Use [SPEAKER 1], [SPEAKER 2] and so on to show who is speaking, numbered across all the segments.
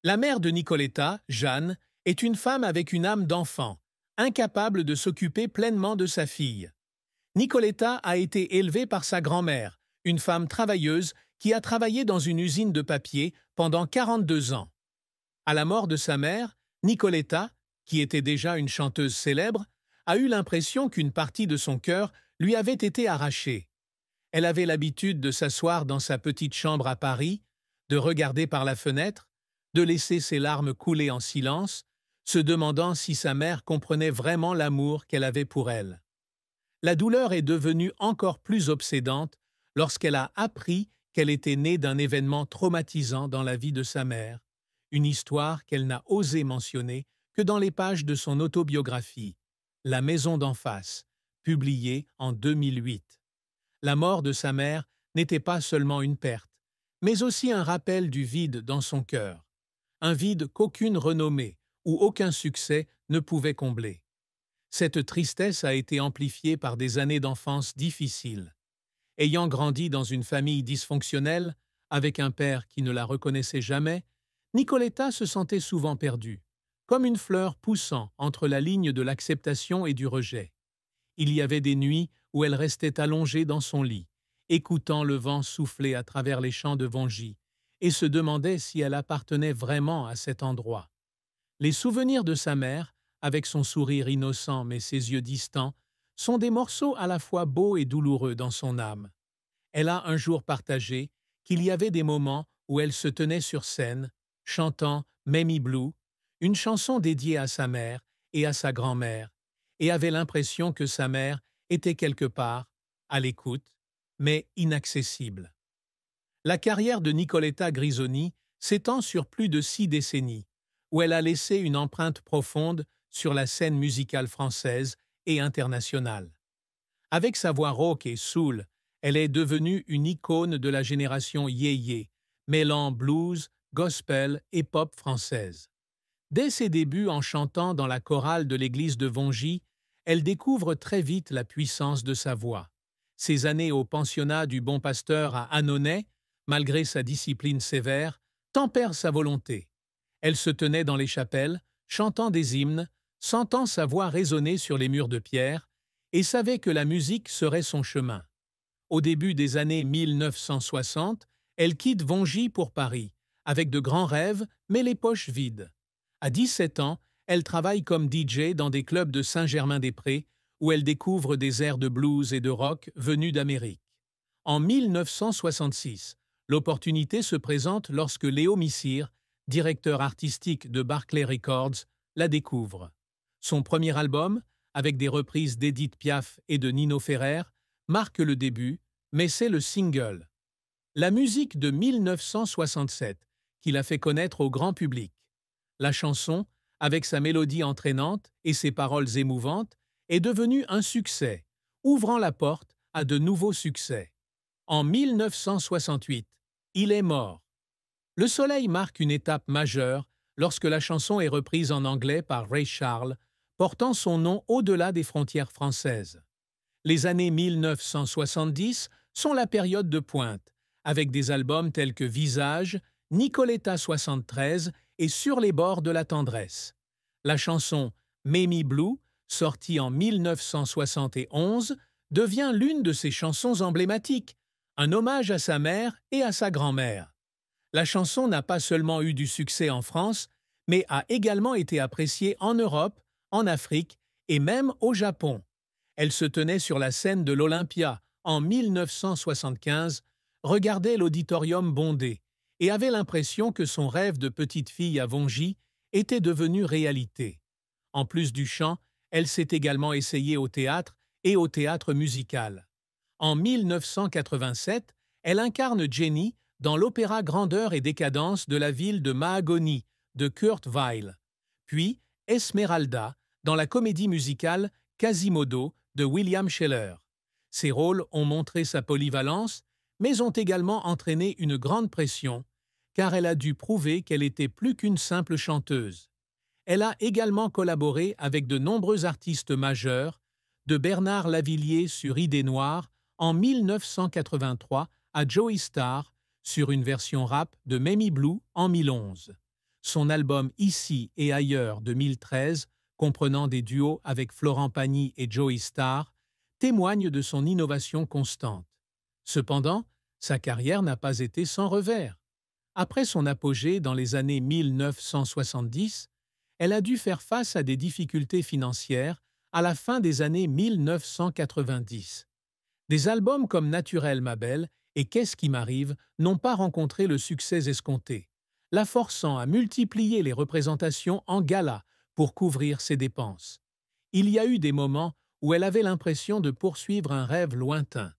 [SPEAKER 1] La mère de Nicoletta, Jeanne, est une femme avec une âme d'enfant, incapable de s'occuper pleinement de sa fille. Nicoletta a été élevée par sa grand-mère, une femme travailleuse qui a travaillé dans une usine de papier pendant 42 ans. À la mort de sa mère, Nicoletta, qui était déjà une chanteuse célèbre, a eu l'impression qu'une partie de son cœur lui avait été arrachée. Elle avait l'habitude de s'asseoir dans sa petite chambre à Paris, de regarder par la fenêtre, de laisser ses larmes couler en silence, se demandant si sa mère comprenait vraiment l'amour qu'elle avait pour elle. La douleur est devenue encore plus obsédante lorsqu'elle a appris qu'elle était née d'un événement traumatisant dans la vie de sa mère, une histoire qu'elle n'a osé mentionner que dans les pages de son autobiographie, La maison d'en face, publiée en 2008. La mort de sa mère n'était pas seulement une perte, mais aussi un rappel du vide dans son cœur, un vide qu'aucune renommée ou aucun succès ne pouvait combler. Cette tristesse a été amplifiée par des années d'enfance difficiles. Ayant grandi dans une famille dysfonctionnelle, avec un père qui ne la reconnaissait jamais, Nicoletta se sentait souvent perdue, comme une fleur poussant entre la ligne de l'acceptation et du rejet. Il y avait des nuits où elle restait allongée dans son lit, écoutant le vent souffler à travers les champs de Vongy, et se demandait si elle appartenait vraiment à cet endroit. Les souvenirs de sa mère, avec son sourire innocent mais ses yeux distants, sont des morceaux à la fois beaux et douloureux dans son âme. Elle a un jour partagé qu'il y avait des moments où elle se tenait sur scène, chantant Mamie Blue, une chanson dédiée à sa mère et à sa grand-mère, et avait l'impression que sa mère était quelque part, à l'écoute, mais inaccessible. La carrière de Nicoletta Grisoni s'étend sur plus de 6 décennies, où elle a laissé une empreinte profonde sur la scène musicale française et internationale. Avec sa voix rauque et soul, elle est devenue une icône de la génération yéyé, mêlant blues, gospel et pop française. Dès ses débuts en chantant dans la chorale de l'église de Vongy, elle découvre très vite la puissance de sa voix. Ses années au pensionnat du Bon Pasteur à Annonay, malgré sa discipline sévère, tempèrent sa volonté. Elle se tenait dans les chapelles, chantant des hymnes, sentant sa voix résonner sur les murs de pierre, et savait que la musique serait son chemin. Au début des années 1960, elle quitte Vongy pour Paris, avec de grands rêves, mais les poches vides. À 17 ans, elle travaille comme DJ dans des clubs de Saint-Germain-des-Prés, où elle découvre des airs de blues et de rock venus d'Amérique. En 1966, l'opportunité se présente lorsque Léo Missire, directeur artistique de Barclay Records, la découvre. Son premier album, avec des reprises d'Édith Piaf et de Nino Ferrer, marque le début, mais c'est le single. La musique de 1967 qui l'a fait connaître au grand public. La chanson, avec sa mélodie entraînante et ses paroles émouvantes, est devenue un succès, ouvrant la porte à de nouveaux succès. En 1968, Il est mort. Le soleil marque une étape majeure lorsque la chanson est reprise en anglais par Ray Charles, portant son nom au-delà des frontières françaises. Les années 1970 sont la période de pointe, avec des albums tels que Visage, Nicoletta 73 et Sur les bords de la tendresse. La chanson Mamie Blue, sortie en 1971, devient l'une de ses chansons emblématiques, un hommage à sa mère et à sa grand-mère. La chanson n'a pas seulement eu du succès en France, mais a également été appréciée en Europe, en Afrique et même au Japon. Elle se tenait sur la scène de l'Olympia en 1975, regardait l'auditorium bondé et avait l'impression que son rêve de petite fille à Vongy était devenu réalité. En plus du chant, elle s'est également essayée au théâtre et au théâtre musical. En 1987, elle incarne Jenny dans l'opéra Grandeur et décadence de la ville de Mahagoni de Kurt Weill, puis Esmeralda dans la comédie musicale Quasimodo de William Sheller. Ces rôles ont montré sa polyvalence, mais ont également entraîné une grande pression, car elle a dû prouver qu'elle était plus qu'une simple chanteuse. Elle a également collaboré avec de nombreux artistes majeurs, de Bernard Lavilliers sur Idée Noire en 1983 à Joey Starr sur une version rap de Mamie Blue en 2011. Son album Ici et ailleurs 2013, comprenant des duos avec Florent Pagny et Joey Starr, témoigne de son innovation constante. Cependant, sa carrière n'a pas été sans revers. Après son apogée dans les années 1970, elle a dû faire face à des difficultés financières à la fin des années 1990. Des albums comme Naturel ma belle et Qu'est-ce qui m'arrive n'ont pas rencontré le succès escompté, la forçant à multiplier les représentations en gala pour couvrir ses dépenses. Il y a eu des moments où elle avait l'impression de poursuivre un rêve lointain,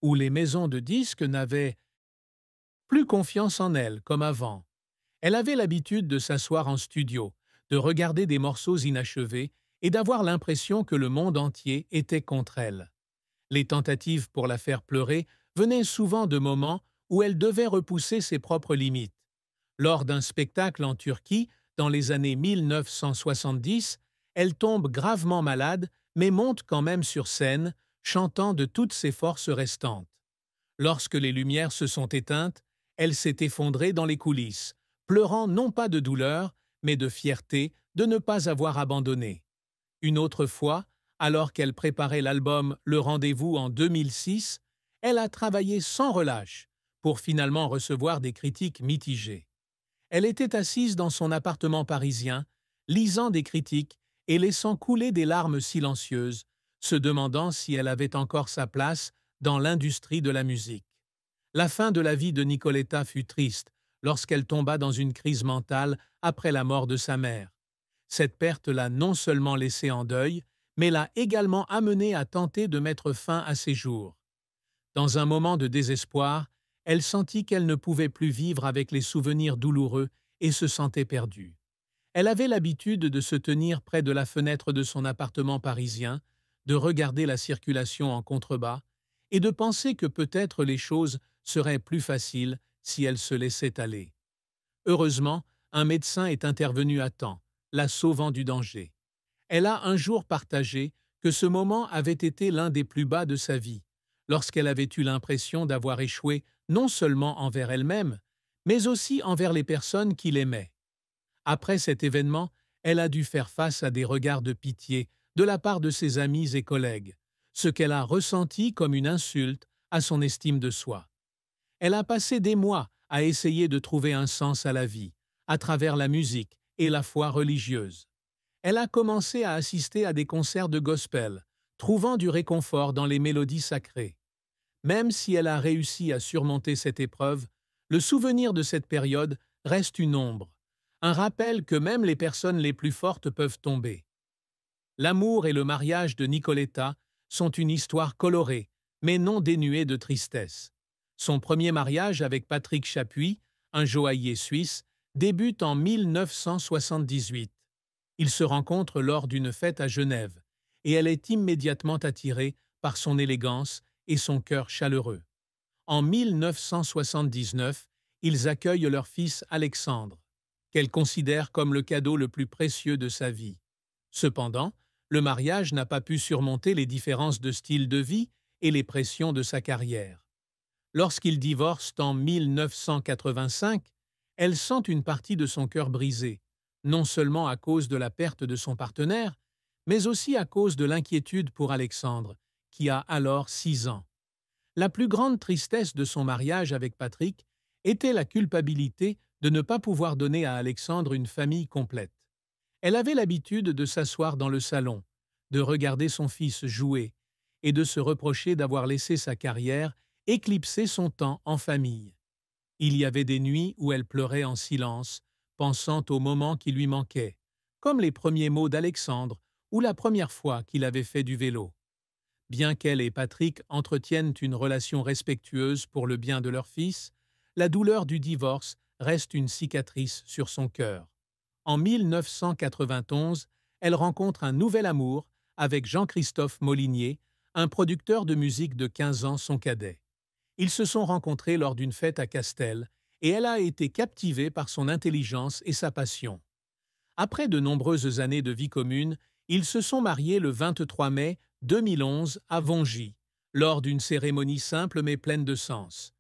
[SPEAKER 1] où les maisons de disques n'avaient plus confiance en elle comme avant. Elle avait l'habitude de s'asseoir en studio, de regarder des morceaux inachevés et d'avoir l'impression que le monde entier était contre elle. Les tentatives pour la faire pleurer venaient souvent de moments où elle devait repousser ses propres limites. Lors d'un spectacle en Turquie, dans les années 1970, elle tombe gravement malade, mais monte quand même sur scène, chantant de toutes ses forces restantes. Lorsque les lumières se sont éteintes, elle s'est effondrée dans les coulisses, pleurant non pas de douleur, mais de fierté de ne pas avoir abandonné. Une autre fois, alors qu'elle préparait l'album Le Rendez-vous en 2006, elle a travaillé sans relâche pour finalement recevoir des critiques mitigées. Elle était assise dans son appartement parisien, lisant des critiques et laissant couler des larmes silencieuses, se demandant si elle avait encore sa place dans l'industrie de la musique. La fin de la vie de Nicoletta fut triste lorsqu'elle tomba dans une crise mentale après la mort de sa mère. Cette perte l'a non seulement laissée en deuil, mais l'a également amenée à tenter de mettre fin à ses jours. Dans un moment de désespoir, elle sentit qu'elle ne pouvait plus vivre avec les souvenirs douloureux et se sentait perdue. Elle avait l'habitude de se tenir près de la fenêtre de son appartement parisien, de regarder la circulation en contrebas et de penser que peut-être les choses seraient plus faciles si elle se laissait aller. Heureusement, un médecin est intervenu à temps, la sauvant du danger. Elle a un jour partagé que ce moment avait été l'un des plus bas de sa vie, lorsqu'elle avait eu l'impression d'avoir échoué non seulement envers elle-même, mais aussi envers les personnes qui l'aimaient. Après cet événement, elle a dû faire face à des regards de pitié de la part de ses amis et collègues, ce qu'elle a ressenti comme une insulte à son estime de soi. Elle a passé des mois à essayer de trouver un sens à la vie, à travers la musique et la foi religieuse. Elle a commencé à assister à des concerts de gospel, trouvant du réconfort dans les mélodies sacrées. Même si elle a réussi à surmonter cette épreuve, le souvenir de cette période reste une ombre, un rappel que même les personnes les plus fortes peuvent tomber. L'amour et le mariage de Nicoletta sont une histoire colorée, mais non dénuée de tristesse. Son premier mariage avec Patrick Chapuis, un joaillier suisse, débute en 1978. Ils se rencontrent lors d'une fête à Genève, et elle est immédiatement attirée par son élégance et son cœur chaleureux. En 1979, ils accueillent leur fils Alexandre, qu'elle considère comme le cadeau le plus précieux de sa vie. Cependant, le mariage n'a pas pu surmonter les différences de style de vie et les pressions de sa carrière. Lorsqu'ils divorcent en 1985, elle sent une partie de son cœur brisé, non seulement à cause de la perte de son partenaire, mais aussi à cause de l'inquiétude pour Alexandre, qui a alors 6 ans. La plus grande tristesse de son mariage avec Patrick était la culpabilité de ne pas pouvoir donner à Alexandre une famille complète. Elle avait l'habitude de s'asseoir dans le salon, de regarder son fils jouer et de se reprocher d'avoir laissé sa carrière éclipser son temps en famille. Il y avait des nuits où elle pleurait en silence, pensant aux moments qui lui manquaient, comme les premiers mots d'Alexandre ou la première fois qu'il avait fait du vélo. Bien qu'elle et Patrick entretiennent une relation respectueuse pour le bien de leur fils, la douleur du divorce reste une cicatrice sur son cœur. En 1991, elle rencontre un nouvel amour avec Jean-Christophe Molinier, un producteur de musique de 15 ans son cadet. Ils se sont rencontrés lors d'une fête à Castel et elle a été captivée par son intelligence et sa passion. Après de nombreuses années de vie commune, ils se sont mariés le 23 mai 2011 à Vongy, lors d'une cérémonie simple mais pleine de sens.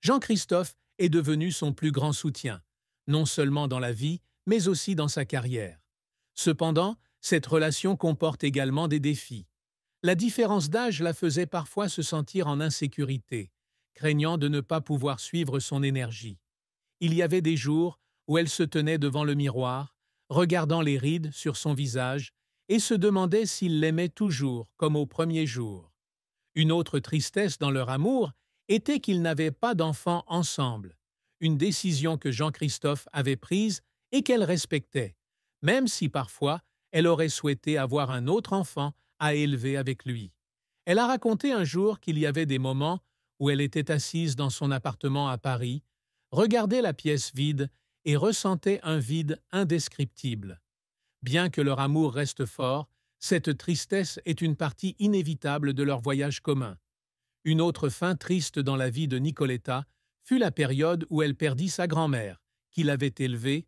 [SPEAKER 1] Jean-Christophe est devenu son plus grand soutien, non seulement dans la vie, mais aussi dans sa carrière. Cependant, cette relation comporte également des défis. La différence d'âge la faisait parfois se sentir en insécurité, craignant de ne pas pouvoir suivre son énergie. Il y avait des jours où elle se tenait devant le miroir, regardant les rides sur son visage, et se demandait s'il l'aimait toujours comme au premier jour. Une autre tristesse dans leur amour était qu'ils n'avaient pas d'enfants ensemble, une décision que Jean-Christophe avait prise et qu'elle respectait, même si parfois elle aurait souhaité avoir un autre enfant à élever avec lui. Elle a raconté un jour qu'il y avait des moments où elle était assise dans son appartement à Paris, regardait la pièce vide et ressentait un vide indescriptible. Bien que leur amour reste fort, cette tristesse est une partie inévitable de leur voyage commun. Une autre fin triste dans la vie de Nicoletta fut la période où elle perdit sa grand-mère, qui l'avait élevée